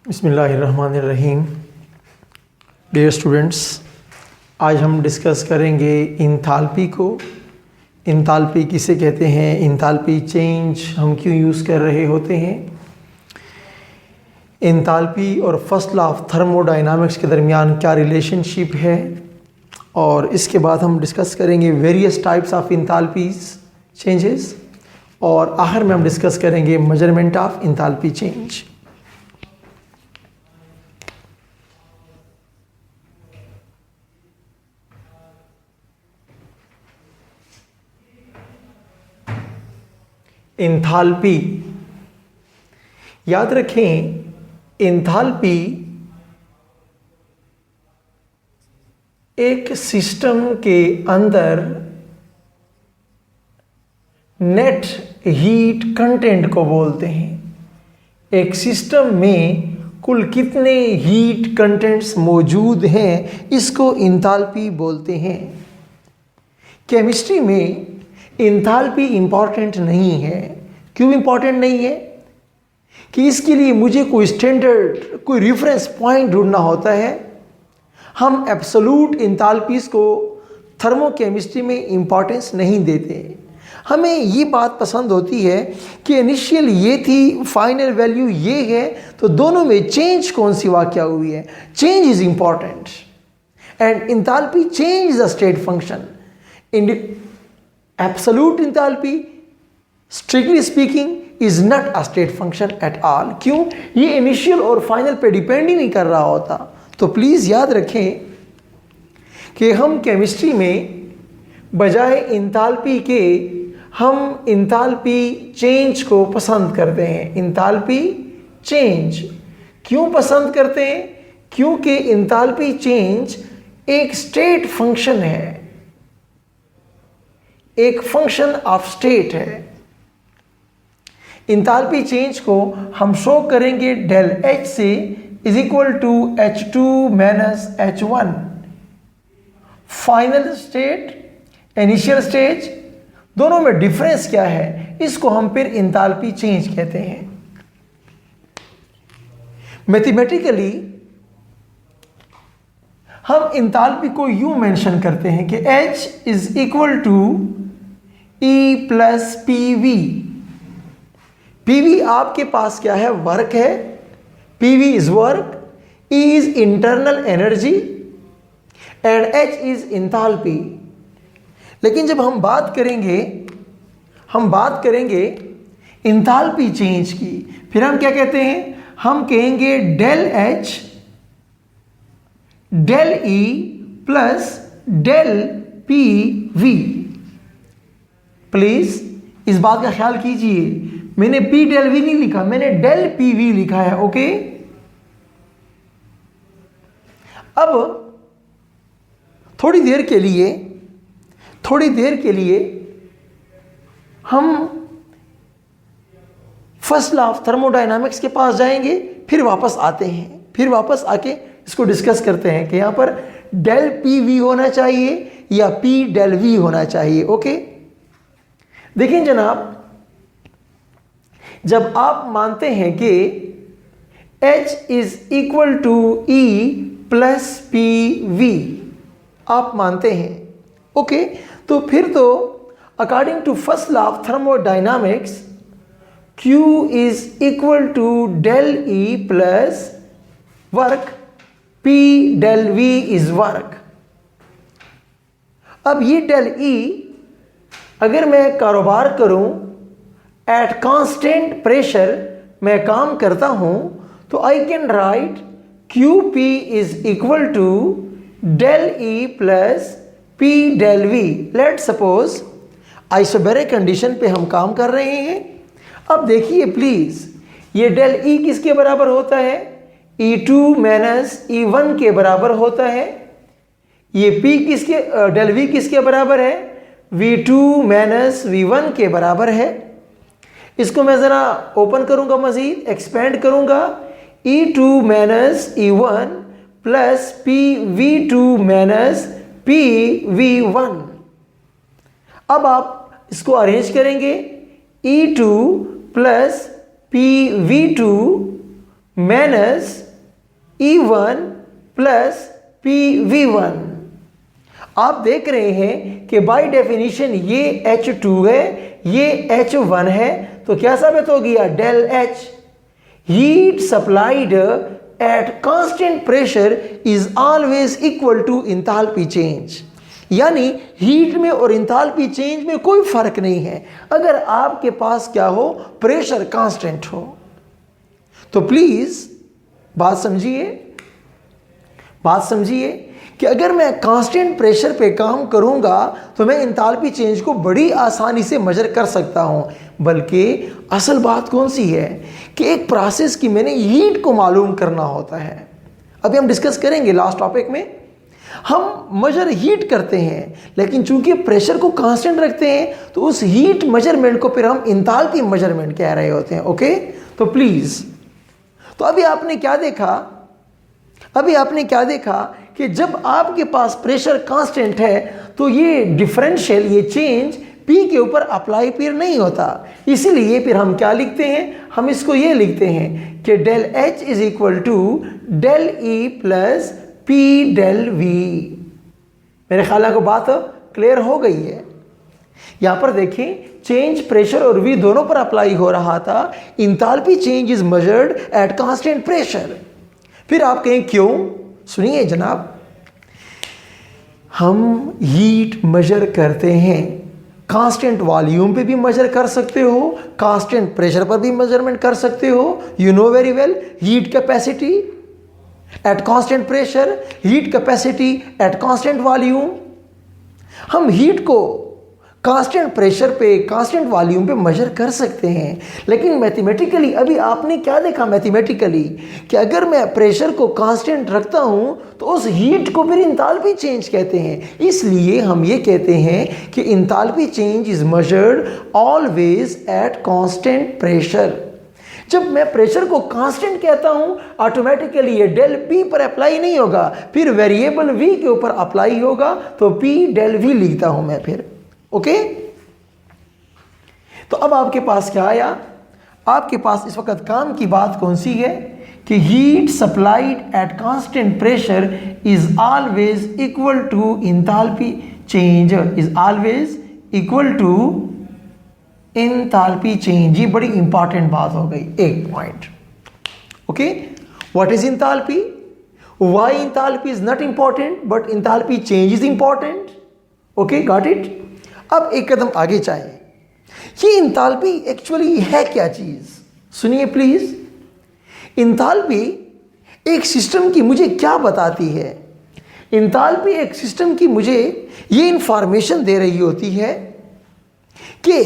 बिस्मिल्लाहिर्रहमानिर्रहीम। Dear students, आज हम डिस्कस करेंगे इंथाल्पी को। इंथाल्पी किसे कहते हैं, इंथाल्पी चेंज हम क्यों यूज़ कर रहे होते हैं, इंथाल्पी और फर्स्ट लॉ ऑफ थर्मोडायनामिक्स के दरमियान क्या रिलेशनशिप है, और इसके बाद हम डिस्कस करेंगे वेरियस टाइप्स ऑफ इंथाल्पीज चेंजेस, और आखिर में हम डिस्कस करेंगे measurement of enthalpy change. Enthalpy, याद रखें, इंथाल्पी एक सिस्टम के अंदर नेट हीट कंटेंट को बोलते हैं। एक सिस्टम में कुल कितने हीट कंटेंट्स मौजूद हैं, इसको इंथाल्पी बोलते हैं। केमिस्ट्री में इंथाल्पी इंपॉर्टेंट नहीं है। क्यों इंपॉर्टेंट नहीं है? कि इसके लिए मुझे कोई स्टैंडर्ड, कोई रेफरेंस पॉइंट ढूंढना होता है। हम एब्सोल्यूट इंथाल्पीज को थर्मोकेमिस्ट्री में इंपॉर्टेंस नहीं देते। हमें ये बात पसंद होती है कि इनिशियल ये थी, फाइनल वैल्यू ये है, तो दोनों में चेंज कौन सी वाक़या हुई है। Change is important and enthalpy change is a state function. Absolute enthalpy, strictly speaking, is not a state function at all। क्यों? ये इनिशियल और फाइनल पे डिपेंड ही नहीं कर रहा होता। तो प्लीज़ याद रखें कि हम केमिस्ट्री में बजाय इंथाल्पी के हम इंथाल्पी चेंज को पसंद करते हैं। इंथाल्पी चेंज क्यों पसंद करते हैं? क्योंकि इंथाल्पी चेंज एक स्टेट फंक्शन है, एक फंक्शन ऑफ स्टेट है। इंथाल्पी चेंज को हम शो करेंगे डेल एच से is equal to H2 minus H1। Final state, initial stage, दोनों में डिफरेंस क्या है, इसको हम फिर इंथाल्पी चेंज कहते हैं। मैथमेटिकली हम इंथाल्पी को यूं मेंशन करते हैं कि H is equal to E plus PV। PV आपके पास क्या है? वर्क है। PV is work, E is internal energy and H is enthalpy. लेकिन जब हम बात करेंगे इंथाल्पी चेंज की, फिर हम क्या कहते हैं? हम कहेंगे del H del E plus del PV। Please इस बात का ख्याल कीजिए, मैंने P डेल V नहीं लिखा, मैंने डेल PV लिखा है। ओके, अब थोड़ी देर के लिए हम फर्स्ट लॉ ऑफ थर्मोडायनामिक्स के पास जाएंगे, फिर वापस आते हैं, फिर वापस आके इसको डिस्कस करते हैं कि यहां पर डेल PV होना चाहिए या P डेल V होना चाहिए। ओके, देखिए जनाब, जब आप मानते हैं कि H is equal to E plus PV, आप मानते हैं, ओके, तो फिर तो according to first law of thermodynamics Q is equal to del E plus work, P del V is work. अब ये डेल E अगर मैं कारोबार करूं, एट कांस्टेंट प्रेशर मैं काम करता हूं, तो I can write QP is equal to del E plus P del V। Let suppose isobaric condition पे हम काम कर रहे हैं। अब देखिए प्लीज, ये डेल E किसके बराबर होता है? E2 माइनस E1 के बराबर होता है। ये P किसके, डेल V किसके बराबर है? V2 माइनस V1 के बराबर है। इसको मैं ज़रा ओपन करूंगा, मज़ीद एक्सपेंड करूंगा। E2 minus E1 plus PV2 minus PV1। अब आप इसको अरेंज करेंगे, E2 plus PV2 minus E1 plus PV1। आप देख रहे हैं कि बाय डेफिनेशन ये H2 है, ये H1 है, तो क्या साबित हो गया? Del H। Heat supplied at constant pressure is always equal to enthalpy change. यानी हीट में और इंथैल्पी चेंज में कोई फर्क नहीं है अगर आपके पास क्या हो? प्रेशर कांस्टेंट हो। तो प्लीज बात समझिए कि अगर मैं कांस्टेंट प्रेशर पे काम करूंगा तो मैं इंथैल्पी चेंज को बड़ी आसानी से मेजर कर सकता हूं। बल्कि असल बात कौन सी है कि एक प्रोसेस की मैंने हीट को मालूम करना होता है। अभी हम डिस्कस करेंगे लास्ट टॉपिक में। हम मेजर हीट करते हैं, लेकिन चूंकि प्रेशर को कांस्टेंट रखते हैं तो उस हीट मेजरमेंट को फिर हम इंथैल्पी मेजरमेंट कह रहे होते हैं। ओके, तो प्लीज, तो अभी आपने क्या देखा कि जब आपके पास प्रेशर कांस्टेंट है तो ये डिफरेंशियल, ये चेंज P के ऊपर अप्लाई फिर नहीं होता। इसीलिए फिर हम क्या लिखते हैं? हम इसको ये लिखते हैं कि del H is equal to del E plus P del V। मेरे ख्याल को बात क्लियर हो गई है। यहां पर देखें, चेंज प्रेशर और V दोनों पर अप्लाई हो रहा था। Enthalpy change is measured eight constant pressure. फिर आप कहें क्यों? सुनिए जनाब, हम हीट मेजर करते हैं, कांस्टेंट वॉल्यूम पे भी मेजर कर सकते हो, कांस्टेंट प्रेशर पर भी मेजरमेंट कर सकते हो। You know very well, heat capacity eight constant pressure, heat capacity at constant volume. हम हीट को कांस्टेंट प्रेशर पे, कांस्टेंट वॉल्यूम पे मेजर कर सकते हैं, लेकिन मैथमेटिकली अभी आपने क्या देखा? मैथमेटिकली कि अगर मैं प्रेशर को कांस्टेंट रखता हूं तो उस हीट को फिर इंथैल्पी चेंज कहते हैं। इसलिए हम ये कहते हैं कि enthalpy change is measured always at constant pressure. जब मैं प्रेशर को कांस्टेंट कहता हूं, ऑटोमेटिकली ये डेल P पर अप्लाई नहीं होगा, फिर वेरिएबल V के ऊपर अप्लाई होगा, तो P डेल V लिखता हूं मैं फिर। ओके, तो अब आपके पास क्या आया? आपके पास इस वक्त काम की बात कौन सी है कि heat supplied at constant pressure is always equal to enthalpy change, is always equal to enthalpy change. ये बड़ी इंपॉर्टेंट बात हो गई, एक point. Okay, what is enthalpy? Why enthalpy is not important but enthalpy change is important. Okay, got it? अब एक कदम आगे चाहिए, ये इंथैल्पी एक्चुअली है क्या चीज? सुनिए प्लीज। इंथैल्पी एक सिस्टम की मुझे क्या बताती है? इंथैल्पी एक सिस्टम की मुझे ये इंफॉर्मेशन दे रही होती है कि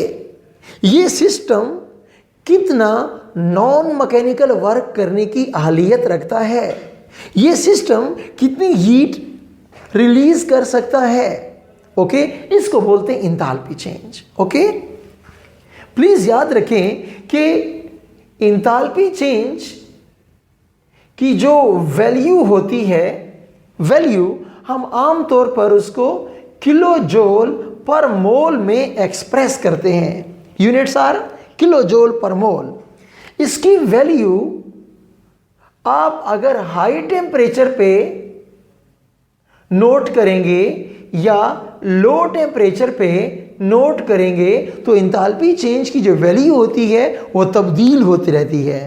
ये सिस्टम कितना नॉन मैकेनिकल वर्क करने की अहलियत रखता है, ये सिस्टम कितनी हीट रिलीज कर सकता है। ओके, इसको बोलते हैं इंथैल्पी चेंज। ओके, प्लीज याद रखें कि इंथैल्पी चेंज की जो वैल्यू होती है, वैल्यू हम आमतौर पर उसको किलो जूल पर मोल में एक्सप्रेस करते हैं। Units are kilo joule per मोल। इसकी वैल्यू आप अगर हाई टेम्परेचर पे नोट करेंगे या लो टेम्परेचर पे नोट करेंगे तो इंथैल्पी चेंज की जो वैल्यू होती है वो तब्दील होती रहती है।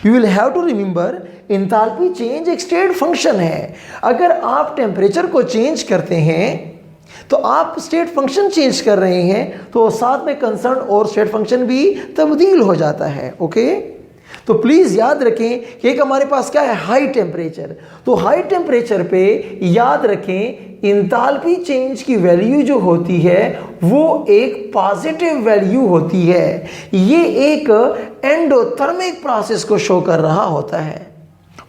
You will have to remember, enthalpy change एक स्टेट फंक्शन है। अगर आप टेम्परेचर को चेंज करते हैं तो आप स्टेट फंक्शन चेंज कर रहे हैं, तो साथ में कंसर्न और स्टेट फंक्शन भी तब्दील हो जाता है। ओके, तो प्लीज याद रखें कि एक हमारे पास क्या है? High temperature. तो हाई टेम्परेचर पे याद रखें इंथैल्पी चेंज की वैल्यू जो होती है वो एक पॉजिटिव वैल्यू होती है। ये एक एंडोथर्मिक प्रोसेस को शो कर रहा होता है।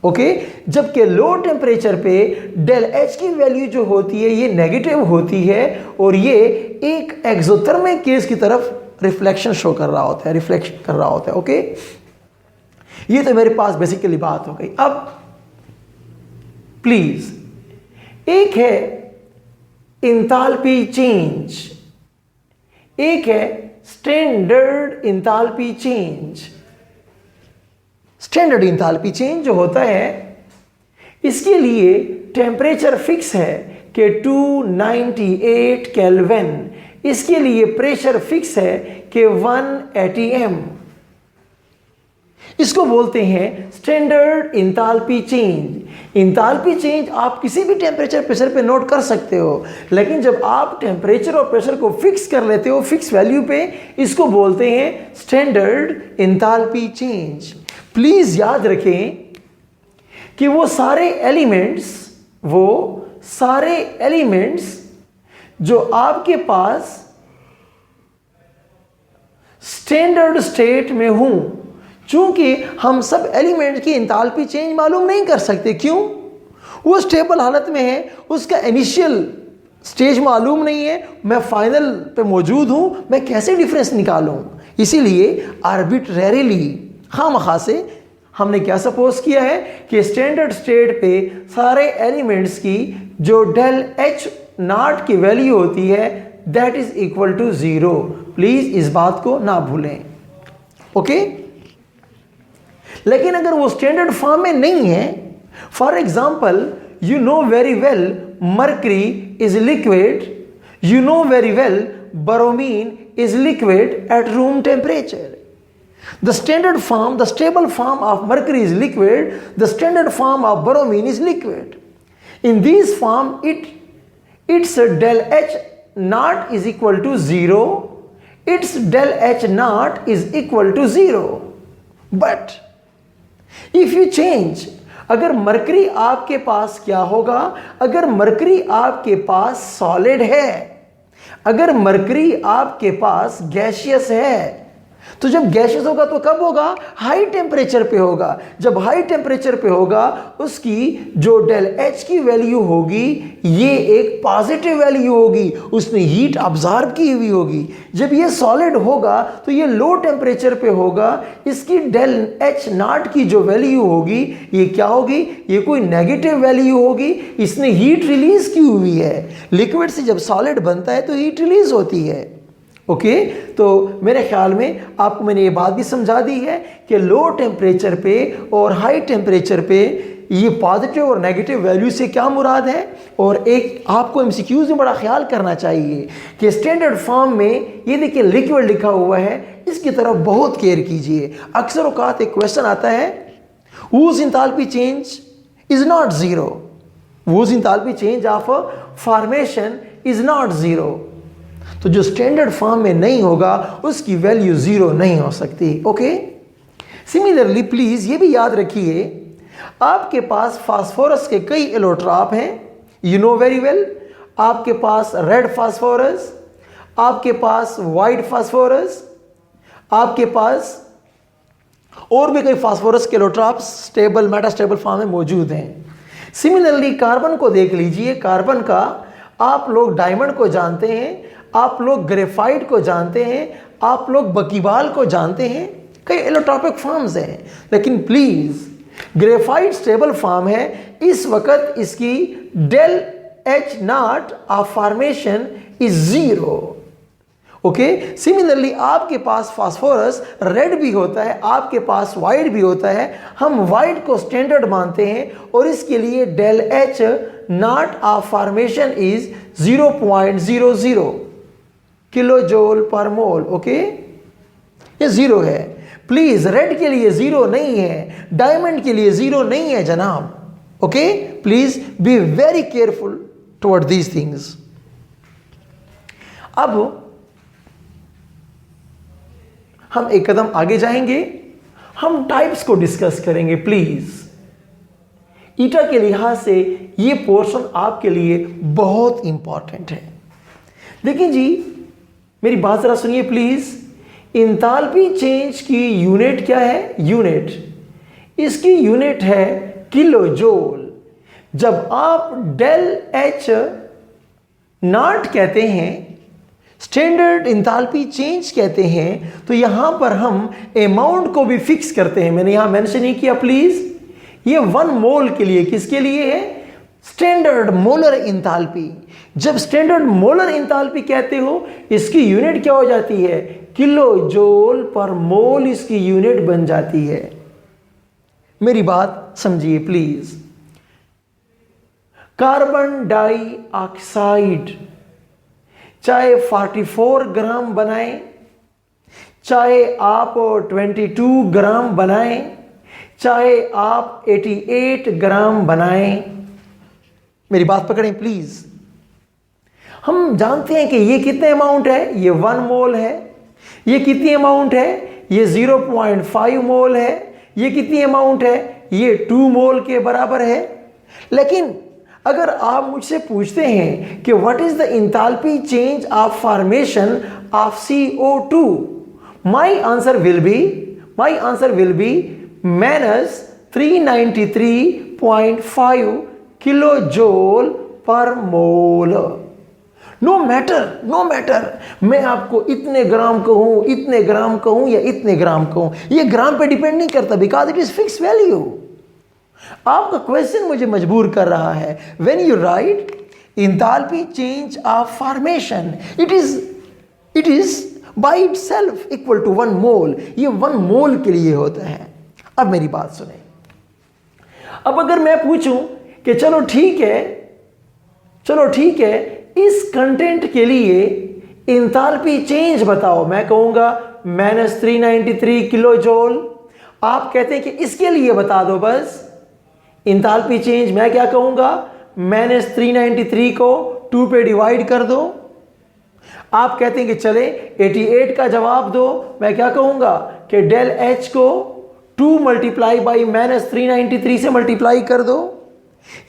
ओके, जबकि लो टेम्परेचर पे डेल H की वैल्यू जो होती है ये नेगेटिव होती है और ये एक एक्सोथर्मिक केस की तरफ रिफ्लेक्शन शो कर रहा होता है, रिफ्लेक्शन कर रहा होता है। ओके, ये तो मेरे पास बेसिकली बात हो गई। अब प्लीज, एक है इंथैल्पी चेंज, एक है standard enthalpy change. Standard enthalpy change जो होता है, इसके लिए टेम्परेचर फिक्स है कि 298 केल्विन, इसके लिए प्रेशर फिक्स है कि 1 atm। इसको बोलते हैं standard enthalpy change. Enthalpy change आप किसी भी टेम्परेचर प्रेशर पे नोट कर सकते हो, लेकिन जब आप टेम्परेचर और प्रेशर को फिक्स कर लेते हो फिक्स वैल्यू पे, इसको बोलते हैं स्टैंडर्ड इंथैल्पी चेंज। प्लीज याद रखें कि वो सारे एलिमेंट्स जो आपके पास स्टैंडर्ड स्टेट में हूं, चूंकि हम सब एलिमेंट की इंथैल्पी चेंज मालूम नहीं कर सकते। क्यों? वो स्टेबल हालत में है, उसका इनिशियल स्टेज मालूम नहीं है, मैं फाइनल पे मौजूद हूं, मैं कैसे डिफरेंस निकालूं? इसीलिए आर्बिट्रेरीली खामखा से हमने क्या सपोज किया है कि स्टैंडर्ड स्टेट पे सारे एलिमेंट्स की जो डेल एच नॉट की वैल्यू होती है that is equal to 0। Please इस बात को ना भूलें, ओके? लेकिन अगर वो स्टैंडर्ड फॉर्म में नहीं है, for example you know very well mercury is liquid, you know very well bromine is liquid at room temperature. The standard form, the stable form of mercury is liquid, the standard form of bromine is liquid. In these form, its del H naught is equal to 0, its del H naught is equal to 0. But if you change, अगर mercury आपके पास क्या होगा? अगर mercury आपके पास solid है, अगर mercury आपके पास गैसियस है, तो जब गैसियस होगा तो कब होगा? हाई टेम्परेचर पे होगा। जब हाई टेम्परेचर पे होगा, उसकी जो डेल एच की वैल्यू होगी ये एक पॉजिटिव वैल्यू होगी, उसने हीट ऑब्जॉर्ब की हुई होगी। जब ये सॉलिड होगा तो ये लो टेम्परेचर पे होगा, इसकी डेल एच नॉट की जो वैल्यू होगी ये क्या होगी? ये कोई नेगेटिव वैल्यू होगी, इसने हीट रिलीज की हुई है। लिक्विड से जब सॉलिड बनता है तो हीट रिलीज होती है, ओके? तो मेरे ख्याल में आपको मैंने ये बात भी समझा दी है कि लो टेम्परेचर पे और हाई टेम्परेचर पे ये पॉजिटिव और नेगेटिव वैल्यू से क्या मुराद है। और एक आपको एमसीक्यूज में बड़ा ख्याल करना चाहिए कि स्टैंडर्ड फॉर्म में ये देखिए लिक्विड लिखा हुआ है, इसकी तरफ बहुत केयर कीजिए। अक्सर औकात एक क्वेश्चन आता है, whose enthalpy change is not zero, whose enthalpy change of formation is not zero। तो जो स्टैंडर्ड फॉर्म में नहीं होगा उसकी वैल्यू 0 नहीं हो सकती, ओके? सिमिलरली प्लीज ये भी याद रखिए, आपके पास फास्फोरस के कई एलोट्रॉप हैं, यू नो वेरी वेल। आपके पास रेड फास्फोरस, आपके पास वाइट फास्फोरस, आपके पास और भी कई फास्फोरस के एलोट्रॉप स्टेबल मेटास्टेबल फॉर्म में मौजूद हैं। सिमिलरली कार्बन को देख लीजिए, कार्बन का आप लोग डायमंड को जानते हैं, आप लोग ग्रेफाइट को जानते हैं, आप लोग बकीबाल को जानते हैं, कई एलोट्रॉपिक फॉर्म्स हैं। लेकिन प्लीज ग्रेफाइट स्टेबल फॉर्म है, इस वक्त इसकी del H nought of formation is 0, okay? Similarly आपके पास फास्फोरस रेड भी होता है, आपके पास वाइट भी होता है, हम वाइट को स्टैंडर्ड मानते हैं और इसके लिए del H nought of formation is 0.00 kilo joule per mole, okay? ये 0 है। प्लीज रेड के लिए 0 नहीं है, डायमंड के लिए 0 नहीं है जनाब, okay? Please be very careful toward these things. अब हम एक कदम आगे जाएंगे, हम टाइप्स को डिस्कस करेंगे। प्लीज ईटा के लिहाज से ये पोर्शन आपके लिए बहुत इंपॉर्टेंट है। देखिए जी, मेरी बात जरा सुनिए प्लीज। इंथैल्पी चेंज की यूनिट क्या है? यूनिट, इसकी यूनिट है किलो जोल। जब आप डेल एच नॉट कहते हैं, स्टैंडर्ड इंथैल्पी चेंज कहते हैं, तो यहां पर हम अमाउंट को भी फिक्स करते हैं। मैंने यहां मेंशन नहीं किया प्लीज, ये 1 मोल के लिए, किसके लिए है? Standard molar enthalpy. जब स्टैंडर्ड मोलर इंथैल्पी कहते हो, इसकी यूनिट क्या हो जाती है? किलो जोल पर मोल इसकी यूनिट बन जाती है। मेरी बात समझिए प्लीज। कार्बन डाइऑक्साइड चाहे 44 ग्राम बनाएं, चाहे आप 22 ग्राम बनाएं, चाहे आप 88 ग्राम बनाएं, मेरी बात पकड़ें प्लीज। हम जानते हैं कि ये कितने अमाउंट है, ये 1 मोल है। ये कितनी अमाउंट है, ये 0.5 मोल है। ये कितनी अमाउंट है, ये 2 मोल के बराबर है। लेकिन अगर आप मुझसे पूछते हैं कि what is the enthalpy change of formation of CO2, my answer will be minus 393.5 kilo joule per mole. No matter मैं आपको इतने ग्राम कहूं, इतने ग्राम कहूं या इतने ग्राम कहूं, ये ग्राम पे डिपेंड नहीं करता, because it is fix value. आपका क्वेश्चन मुझे मजबूर कर रहा है। When you write enthalpy change of formation, it is by itself equal to 1 mole. ये 1 मोल के लिए होता है। अब मेरी बात सुने। अब अगर मैं पूछूं कि चलो ठीक है इस कंटेंट के लिए इंथैल्पी चेंज बताओ, मैं कहूंगा -393 किलो जूल। आप कहते हैं कि इसके लिए बता दो बस इंथैल्पी चेंज, मैं क्या कहूंगा -393 को 2 पे डिवाइड कर दो। आप कहते हैं कि चले 88 का जवाब दो, मैं क्या कहूंगा कि डेल H को 2 मल्टीप्लाई बाई -393 से मल्टीप्लाई कर दो।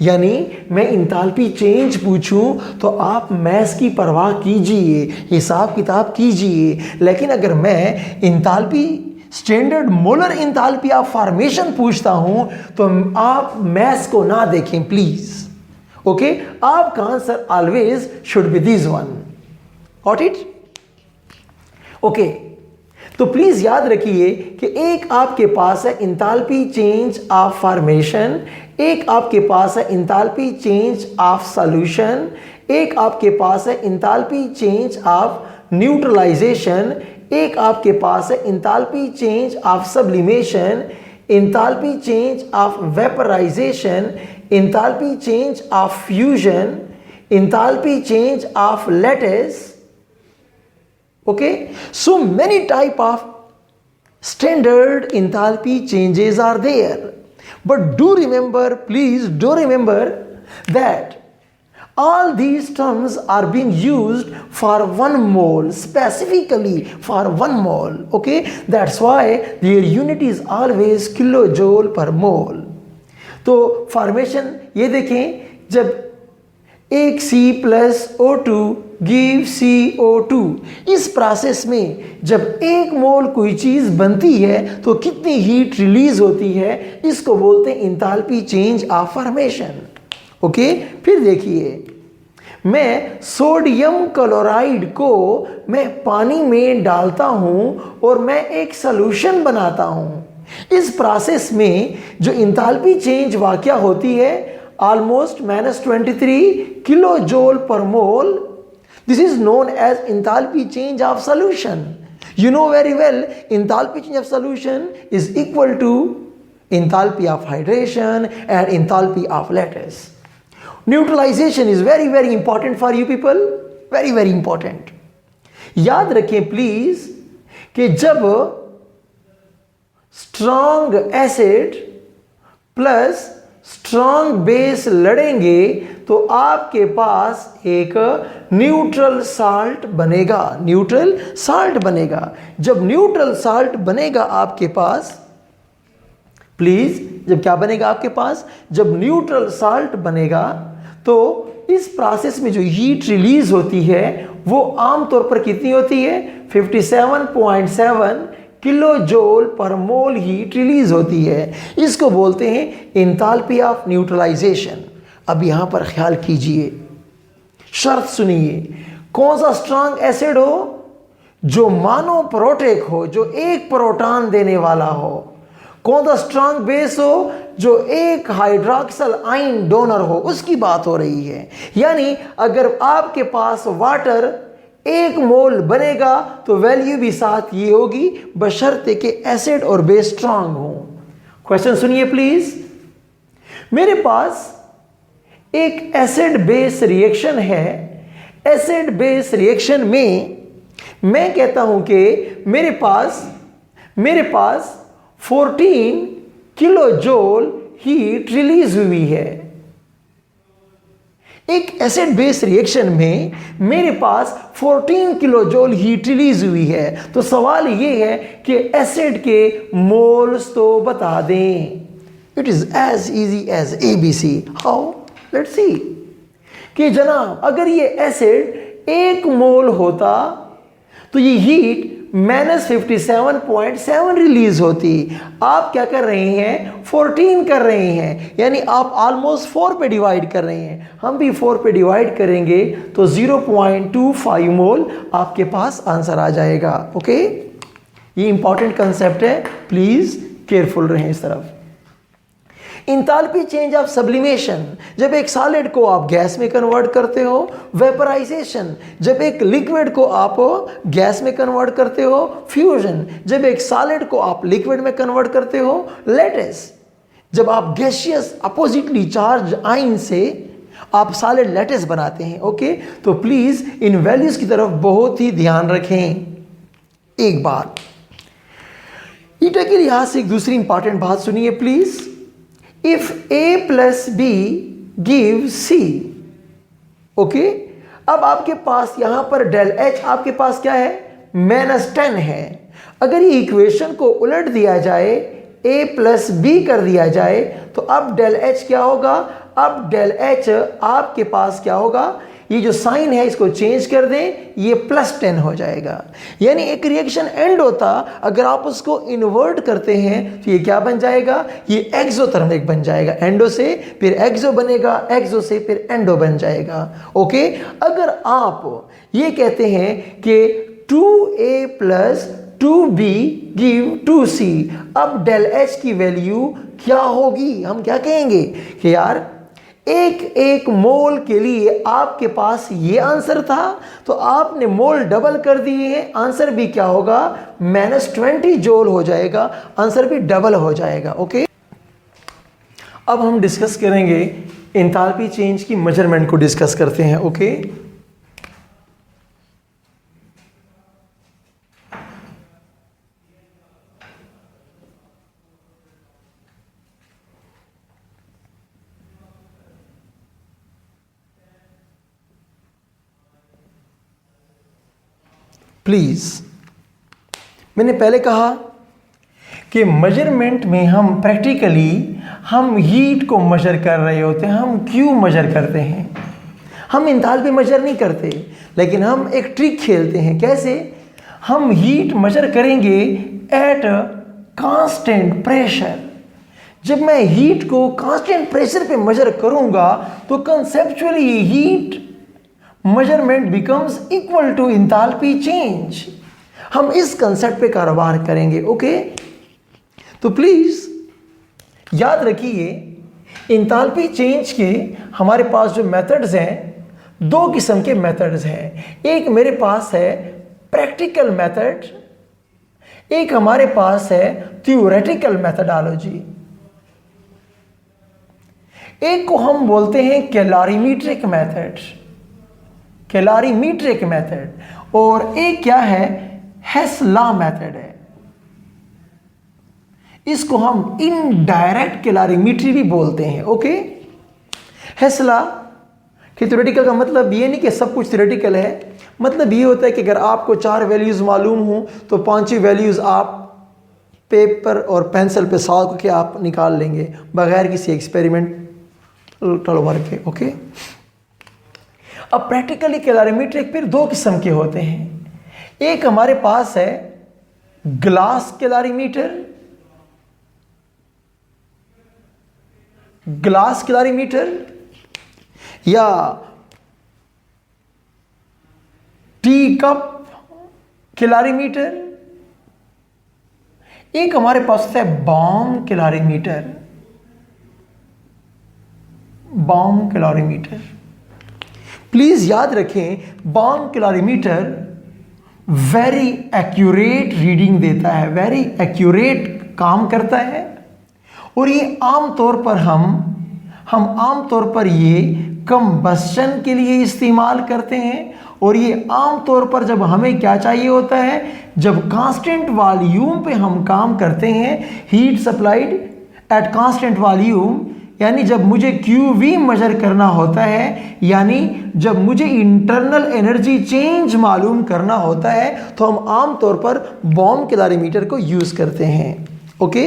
यानी मैं इंथैल्पी चेंज पूछूं तो आप मैथ्स की परवाह कीजिए, हिसाब किताब कीजिए। लेकिन अगर मैं enthalpy standard molar enthalpy of formation पूछता हूं तो आप मैथ्स को ना देखें प्लीज। ओके, आपका answer always should be this one. Got it? Okay, तो प्लीज याद रखिए कि एक आपके पास है इंथैल्पी चेंज ऑफ फॉर्मेशन, एक आपके पास है इंथैल्पी चेंज ऑफ सॉल्यूशन, एक आपके पास है इंथैल्पी चेंज ऑफ न्यूट्रलाइजेशन, एक आपके पास है enthalpy change of sublimation, enthalpy change of vaporisation, enthalpy change of fusion, enthalpy change of lattice. Okay, so many type of standard enthalpy changes are there, but do remember, please do remember that all these terms are being used for 1 mole, specifically for 1 mole. Okay, that's why their unit is always kilojoule per mole. तो formation ये देखें, जब एक C+O2 give CO2, इस process में जब 1 मोल कोई चीज बनती है तो कितनी हीट रिलीज होती है, इसको बोलते हैं enthalpy change of formation. Okay, फिर देखिए, मैं सोडियम क्लोराइड को मैं पानी में डालता हूं और मैं एक सॉल्यूशन बनाता हूं। इस प्रोसेस में जो इंथैल्पी चेंज वाकया होती है almost -23 kilojoule per mole. This is known as enthalpy change of solution. You know very well, enthalpy change of solution is equal to enthalpy of hydration and enthalpy of lattice. Neutralization is very very important for you people, very very important. याद रखें please कि जब strong acid plus strong base लड़ेंगे तो आपके पास एक neutral salt बनेगा, neutral salt बनेगा। जब न्यूट्रल साल्ट बनेगा आपके पास, प्लीज, जब क्या बनेगा आपके पास, जब न्यूट्रल साल्ट बनेगा तो इस प्रोसेस में जो हीट रिलीज होती है वो आमतौर पर कितनी होती है, 57.7 किलो जूल पर मोल हीट रिलीज होती है। इसको बोलते हैं इंथैल्पी ऑफ न्यूट्रलाइजेशन। अब यहां पर ख्याल कीजिए, शर्त सुनिए, कौन सा स्ट्रॉन्ग एसिड हो, जो मोनोप्रोटिक हो, जो एक प्रोटॉन देने वाला हो। कौन सा स्ट्रॉन्ग बेस हो, जो एक हाइड्रोक्सिल आयन डोनर हो, उसकी बात हो रही है। यानी अगर आपके पास वाटर 1 मोल बनेगा तो वैल्यू भी साथ ये होगी, बशर्ते कि एसिड और बेस स्ट्रांग हो। क्वेश्चन सुनिए प्लीज। मेरे पास एक एसिड बेस रिएक्शन है। एसिड बेस रिएक्शन में मैं कहता हूं कि मेरे पास 14 किलो जूल हीट रिलीज हुई है। एक एसिड बेस रिएक्शन में मेरे पास 14 किलो जूल हीट रिलीज हुई है। तो सवाल यह है कि एसिड के मोल्स तो बता दें। It is as easy as ABC। How? Let's see कि जनाब अगर ये एसिड 1 मोल होता तो ये हीट -57.7 रिलीज होती। आप क्या कर रहे हैं? 14 कर रहे हैं, यानी आप ऑलमोस्ट 4 पे डिवाइड कर रहे हैं। हम भी 4 पे डिवाइड करेंगे तो 0.25 मोल आपके पास आंसर आ जाएगा। ओके, ये इंपॉर्टेंट कंसेप्ट है, प्लीज केयरफुल रहें इस तरफ। इंथैल्पी चेंज ऑफ सब्लिमेशन, जब एक सॉलिड को आप गैस में कन्वर्ट करते हो। वेपराइजेशन, जब एक लिक्विड को आप गैस में कन्वर्ट करते हो। फ्यूजन, जब एक सॉलिड को आप लिक्विड में कन्वर्ट करते हो। लेटिस, जब आप गैसियस अपोजिटली चार्ज आयन से आप सॉलिड लैटिस बनाते हैं। ओके, तो प्लीज इन वैल्यूज की तरफ बहुत ही ध्यान रखें। एक बात ईटा के लिहाज से एक दूसरी इंपॉर्टेंट बात सुनिए please. If A plus B gives C, okay, अब आपके पास यहां पर डेल H आपके पास क्या है? -10 है। अगर ये इक्वेशन को उलट दिया जाए, A plus B कर दिया जाए, तो अब डेल H क्या होगा? अब डेल H आपके पास क्या होगा? ये जो साइन है इसको चेंज कर दें, ये +10 हो जाएगा। यानी एक रिएक्शन एंड होता, अगर आप उसको इन्वर्ट करते हैं तो ये क्या बन जाएगा? ये एक्सोथर्मिक बन जाएगा। एंडो से फिर एक्सो बनेगा, एक्सो से फिर एंडो बन जाएगा। ओके, अगर आप ये कहते हैं कि 2A + 2B गिव 2C, अब डेल H की वैल्यू क्या होगी? हम क्या कहेंगे कि यार एक मोल के लिए आपके पास ये आंसर था, तो आपने मोल डबल कर दिए हैं। आंसर भी क्या होगा? -20 जूल हो जाएगा। आंसर भी डबल हो जाएगा। ओके, अब हम डिस्कस करेंगे एंथैल्पी चेंज की मेजरमेंट को डिस्कस करते हैं। ओके, प्लीज, मैंने पहले कहा कि मेजरमेंट में हम प्रैक्टिकली हम हीट को मेजर कर रहे होते हैं। हम क्यों मेजर करते हैं? हम एंथैल्पी मेजर नहीं करते, लेकिन हम एक ट्रिक खेलते हैं। कैसे? हम हीट मेजर करेंगे एट कांस्टेंट प्रेशर। जब मैं हीट को कांस्टेंट प्रेशर पे मेजर करूंगा तो conceptually heat measurement becomes equal to enthalpy change. हम इस कंसेप्ट पे कारोबार करेंगे। ओके, तो प्लीज याद रखिए एंथैल्पी चेंज के हमारे पास जो मेथड्स हैं, 2 किस्म के मेथड्स हैं। एक मेरे पास है प्रैक्टिकल मेथड, एक हमारे पास है थ्योरेटिकल मेथडोलॉजी। एक को हम बोलते हैं कैलोरीमेट्रिक मेथड, कैलोरीमेट्रिक मेथड, और एक क्या है? हेस लॉ मेथड है। इसको हम इनडायरेक्ट कैलोरीमेट्री भी बोलते हैं। ओके, हेस लॉ कि थ्योरेटिकल का मतलब ये नहीं कि सब कुछ थ्योरेटिकल है। मतलब ये होता है कि अगर आपको 4 वैल्यूज मालूम हो तो 5 वैल्यूज आप पेपर और पेंसिल पे सॉल्व करके आप निकाल लेंगे बगैर किसी एक्सपेरिमेंटल वर्क के। ओके, अब प्रैक्टिकली कैलोरीमेट्रिक फिर 2 किस्म के होते हैं। एक हमारे पास है ग्लास कैलोरीमीटर, ग्लास कैलोरीमीटर या टी कप कैलोरीमीटर। एक हमारे पास है bomb calorimeter, bomb calorimeter. Please याद रखें bomb calorimeter very accurate reading देता है, वेरी एक्यूरेट काम करता है और ये आमतौर पर हम आमतौर पर ये कंबस्शन के लिए इस्तेमाल करते हैं। और ये आमतौर पर जब हमें क्या चाहिए होता है, जब कांस्टेंट वॉल्यूम पे हम काम करते हैं, heat supplied at constant volume, यानी जब मुझे QV मेजर करना होता है, यानी जब मुझे इंटरनल एनर्जी चेंज मालूम करना होता है, तो हम आमतौर पर बॉम्ब कैलोरीमीटर को यूज़ करते हैं। ओके,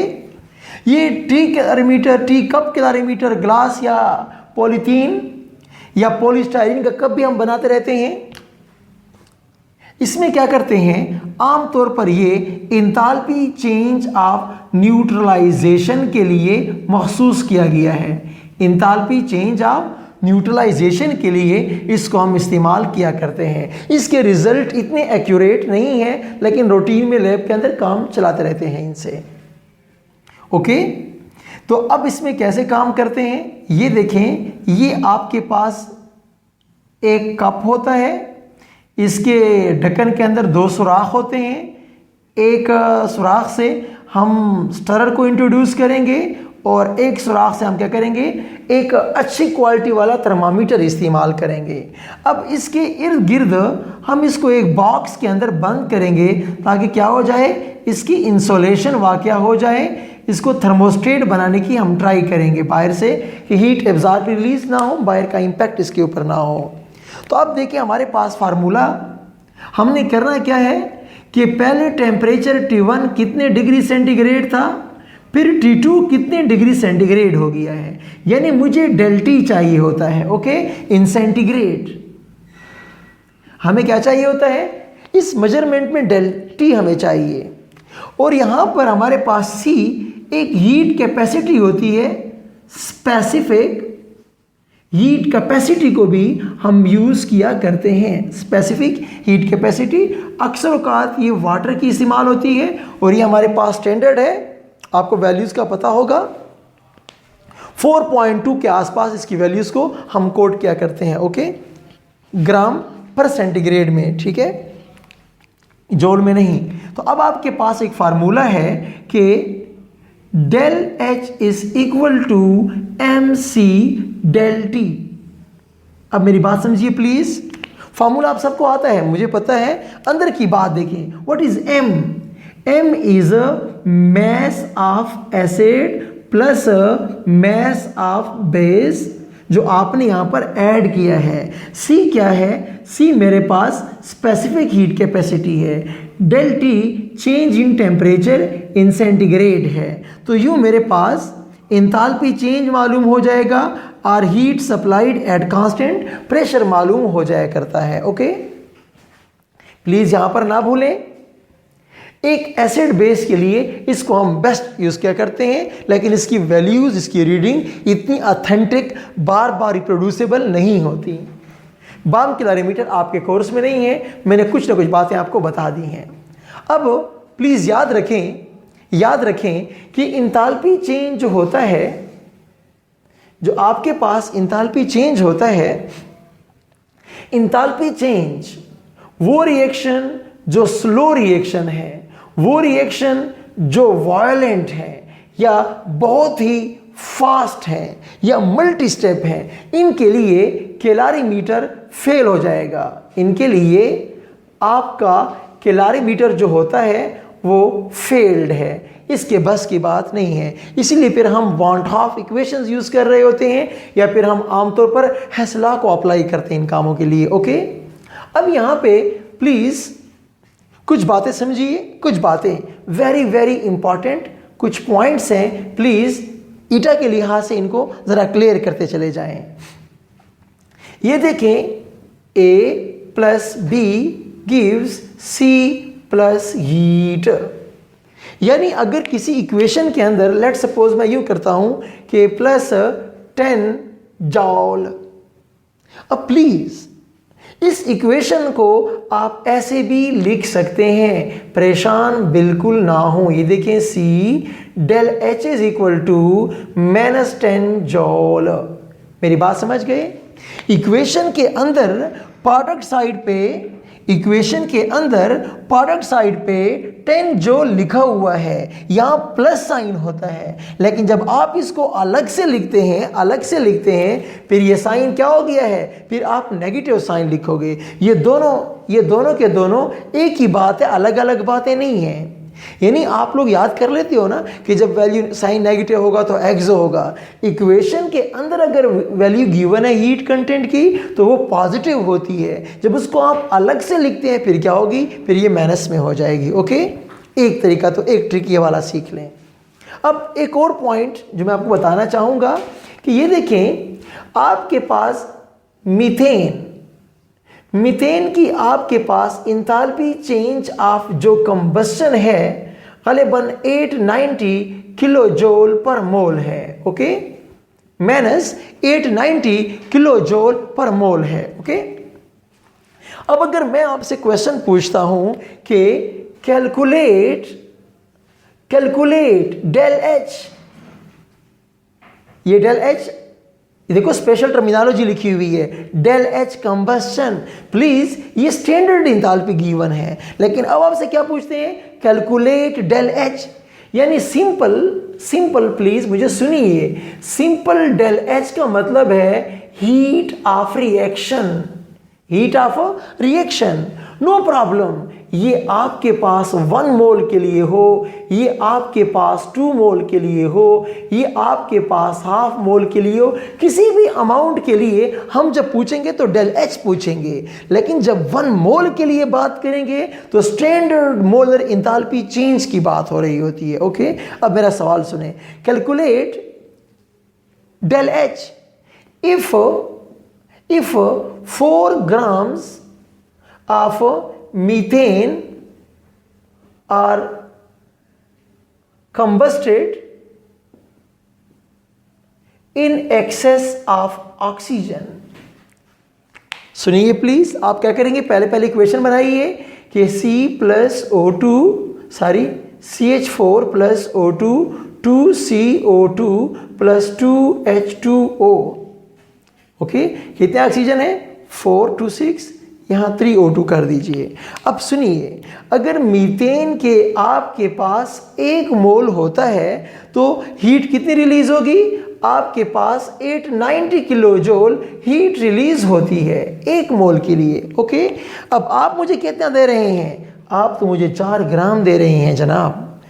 ये T calorimeter, tea cup calorimeter, glass या पॉलीथीन या पॉलीस्टाइरीन का कप भी हम बनाते रहते हैं। इसमें क्या करते हैं, आमतौर पर ये इंथैल्पी चेंज ऑफ न्यूट्रलाइजेशन के लिए मखसूस किया गया है। इंथैल्पी चेंज ऑफ न्यूट्रलाइजेशन के लिए इसको हम इस्तेमाल किया करते हैं। इसके रिजल्ट इतने एक्यूरेट नहीं हैं, लेकिन रूटीन में लैब के अंदर काम चलाते रहते हैं इनसे। ओके, तो अब इसमें कैसे काम करते हैं, ये देखें, ये आपके पास एक कप होता है, इसके ढक्कन के अंदर 2 सुराख होते हैं। एक सुराख से हम स्टरर को इंट्रोड्यूस करेंगे और एक सुराख से हम क्या करेंगे, एक अच्छी क्वालिटी वाला थर्मामीटर इस्तेमाल करेंगे। अब इसके इर्द गिर्द हम इसको एक बॉक्स के अंदर बंद करेंगे ताकि क्या हो जाए, इसकी इंसुलेशन वाक़या हो जाए। इसको थर्मोस्टेट बनाने की हम ट्राई करेंगे बाहर से, कि हीट एब्जॉर्ब रिलीज ना हो, बाहर का इम्पैक्ट इसके ऊपर ना हो। तो अब देखिए हमारे पास फार्मूला, हमने करना क्या है कि पहले टेम्परेचर T1 कितने डिग्री सेंटीग्रेड था, फिर T2 कितने डिग्री सेंटीग्रेड हो गया है, यानी मुझे ∆T चाहिए होता है। ओके, इन सेंटीग्रेड हमें क्या चाहिए होता है, इस मेजरमेंट में ∆T हमें चाहिए। और यहाँ पर हमारे पास C एक हीट कैपेसिटी होती है, स्पेसिफिक हीट कैपेसिटी को भी हम यूज़ किया करते हैं। स्पेसिफिक हीट कैपेसिटी अक्सर औकात ये वाटर की इस्तेमाल होती है, और ये हमारे पास स्टैंडर्ड है, आपको वैल्यूज़ का पता होगा। 4.2 के आसपास इसकी वैल्यूज़ को हम कोट किया करते हैं। ओके, ग्राम पर सेंटीग्रेड में, ठीक है, जूल में नहीं। तो अब आपके पास एक फार्मूला है कि ∆H is equal to MC ∆T। अब मेरी बात समझिए प्लीज, फार्मूला आप सबको आता है, मुझे पता है। अंदर की बात देखिए, what is M? M is mass of acid plus mass of base, जो आपने यहां पर ऐड किया है। C क्या है, C मेरे पास स्पेसिफिक हीट कैपेसिटी है, ∆T change in temperature in centigrade है। तो यूं मेरे पास इंथैल्पी चेंज मालूम हो जाएगा और heat supplied at constant pressure मालूम हो जाया करता है। ओके, प्लीज यहां पर ना भूलें, एक एसिड बेस के लिए इसको हम बेस्ट यूज किया करते हैं, लेकिन इसकी वैल्यूज, इसकी रीडिंग इतनी ऑथेंटिक, बार बार रिप्रोड्यूसेबल नहीं होती। बॉम्ब कैलोरीमीटर आपके कोर्स में नहीं है, मैंने कुछ ना कुछ बातें आपको बता दी हैं। अब प्लीज याद रखें कि इंथैल्पी चेंज जो होता है, जो आपके पास इंथैल्पी चेंज होता है, इंथैल्पी चेंज वो रिएक्शन जो स्लो रिएक्शन है, वो रिएक्शन जो वायलेंट है या बहुत ही फास्ट है या मल्टी स्टेप है, इनके लिए कैलोरीमीटर फेल हो जाएगा। इनके लिए आपका कैलोरीमीटर जो होता है वो फेल्ड है, इसके बस की बात नहीं है। इसीलिए फिर हम वॉन्ट ऑफ इक्वेशंस यूज कर रहे होते हैं, या फिर हम आमतौर पर हेसला को अप्लाई करते हैं इन कामों के लिए। ओके, अब यहां पे प्लीज कुछ बातें समझिए, कुछ बातें वेरी वेरी इंपॉर्टेंट, कुछ पॉइंट्स हैं, प्लीज ईटा के लिहाज से इनको जरा क्लियर करते चले जाएं। ये देखें, A plus B gives C plus heat, यानी अगर किसी इक्वेशन के अंदर लेट सपोज मैं यूं करता हूं कि प्लस 10 जॉल। अब प्लीज इस इक्वेशन को आप ऐसे भी लिख सकते हैं, परेशान बिल्कुल ना हो। ये देखें, C ∆H is equal to -10 joule. मेरी बात समझ गए? इक्वेशन के अंदर प्रोडक्ट साइड पे इक्वेशन के अंदर प्रोडक्ट साइड पे 10 जूल लिखा हुआ है, यहाँ प्लस साइन होता है, लेकिन जब आप इसको अलग से लिखते हैं फिर ये साइन क्या हो गया है, फिर आप नेगेटिव साइन लिखोगे। ये दोनों के दोनों एक ही बात है, अलग अलग बातें नहीं हैं। यानी आप लोग याद कर लेते हो ना कि जब वैल्यू साइन नेगेटिव होगा तो एक्सो होगा। इक्वेशन के अंदर अगर वैल्यू गिवन है हीट कंटेंट की तो वो पॉजिटिव होती है, जब उसको आप अलग से लिखते हैं फिर क्या होगी, फिर ये माइनस में हो जाएगी। ओके, एक तरीका तो एक ट्रिक ये वाला सीख लें। अब एक और पॉइंट जो मैं आपको बताना चाहूँगा कि ये देखें, आपके पास मीथेन की आपके पास इंथैल्पी चेंज ऑफ जो कंबस्शन है गलिबन 890 किलो जूल पर मोल है। Okay, minus 890 kilo joule per मोल है। ओके, अब अगर मैं आपसे क्वेश्चन पूछता हूं कि कैलकुलेट डेल एच, ये डेल एच देखो स्पेशल टर्मिनोलॉजी लिखी हुई है, डेल एच कंबस्शन। प्लीज ये स्टैंडर्ड इंथैल्पी गिवन है, लेकिन अब आपसे क्या पूछते हैं, कैलकुलेट डेल एच। यानी सिंपल प्लीज मुझे सुनिए, सिंपल डेल एच का मतलब है heat of reaction. No problem, ये आपके पास 1 मोल के लिए हो, ये आपके पास 2 मोल के लिए हो, ये आपके पास हाफ मोल के लिए हो, किसी भी अमाउंट के लिए हम जब पूछेंगे तो डेल एच पूछेंगे, लेकिन जब 1 मोल के लिए बात करेंगे तो स्टैंडर्ड मोलर इंथैल्पी चेंज की बात हो रही होती है। ओके, अब मेरा सवाल सुने, calculate del H if 4 grams of methane are combusted in excess of oxygen। सुनिए प्लीज, आप क्या करेंगे, पहले इक्वेशन बनाइए कि CH4 plus O2 2CO2 plus 2H2O। Okay, कितने ऑक्सीजन है, 4 2 6, यहाँ 3 O2 कर दीजिए। अब सुनिए, अगर मीथेन के आपके पास 1 मोल होता है तो हीट कितनी रिलीज होगी, आपके पास 890 किलो जूल हीट रिलीज होती है 1 मोल के लिए। ओके, अब आप मुझे कितना दे रहे हैं, आप तो मुझे 4 ग्राम दे रहे हैं जनाब,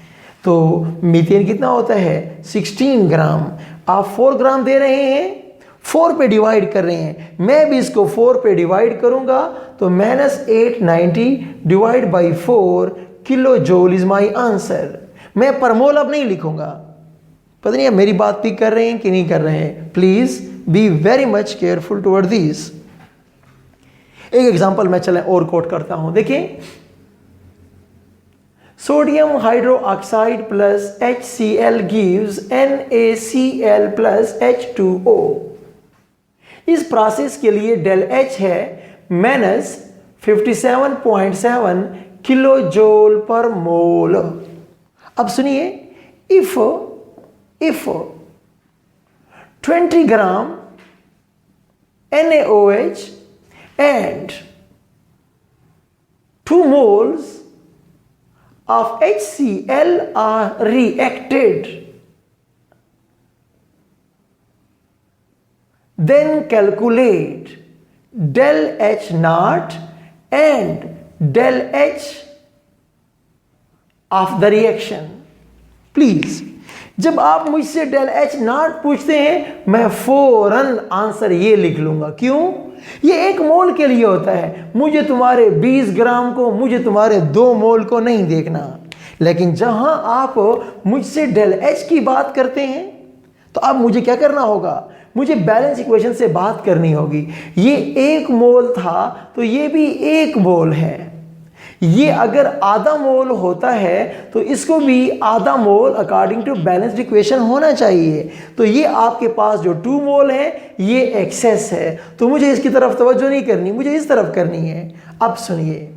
तो मीथेन कितना होता है 16 ग्राम, आप 4 ग्राम दे रहे हैं, 4 पे डिवाइड कर रहे हैं, मैं भी इसको 4 पे डिवाइड करूंगा तो -890 divide by 4 kilo joule is my answer. मैं पर मोल अब नहीं लिखूंगा। पता नहीं मेरी बात पिक कर रहे हैं कि नहीं कर रहे हैं, please be very much careful toward this. एक एग्जांपल मैं चलें और कोट करता हूं, देखिए, sodium hydroxide plus HCl gives NaCl plus H2O। इस प्रोसेस के लिए डेल एच है -57.7 किलो जूल पर मोल। अब सुनिए, if 20 gram NaOH and 2 moles of HCl are reacted, then calculate del H naught and del H of the reaction। Please, जब आप मुझसे del H not पूछते हैं मैं फौरन आंसर ये लिख लूंगा। क्यों? ये 1 मोल के लिए होता है, मुझे तुम्हारे 20 ग्राम को, मुझे तुम्हारे 2 मोल को नहीं देखना। लेकिन जहां आप मुझसे डेल एच की बात करते हैं तो अब मुझे क्या करना होगा, मुझे बैलेंस इक्वेशन से बात करनी होगी। ये 1 मोल था तो ये भी 1 मोल है, ये अगर आधा मोल होता है तो इसको भी आधा मोल अकॉर्डिंग टू बैलेंस्ड इक्वेशन होना चाहिए। तो ये आपके पास जो 2 मोल है ये एक्सेस है, तो मुझे इसकी तरफ तवज्जो नहीं करनी, मुझे इस तरफ करनी है। अब सुनिए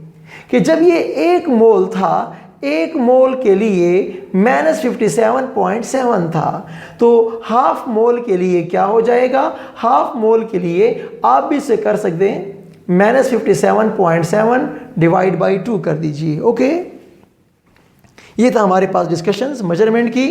कि जब ये 1 मोल था, 1 मोल के लिए -57.7 था, तो हाफ मोल के लिए क्या हो जाएगा, हाफ मोल के लिए आप भी इसे कर सकते हैं -57.7 डिवाइड बाई 2 कर दीजिए। ओके, ये था हमारे पास डिस्कशंस मेजरमेंट की।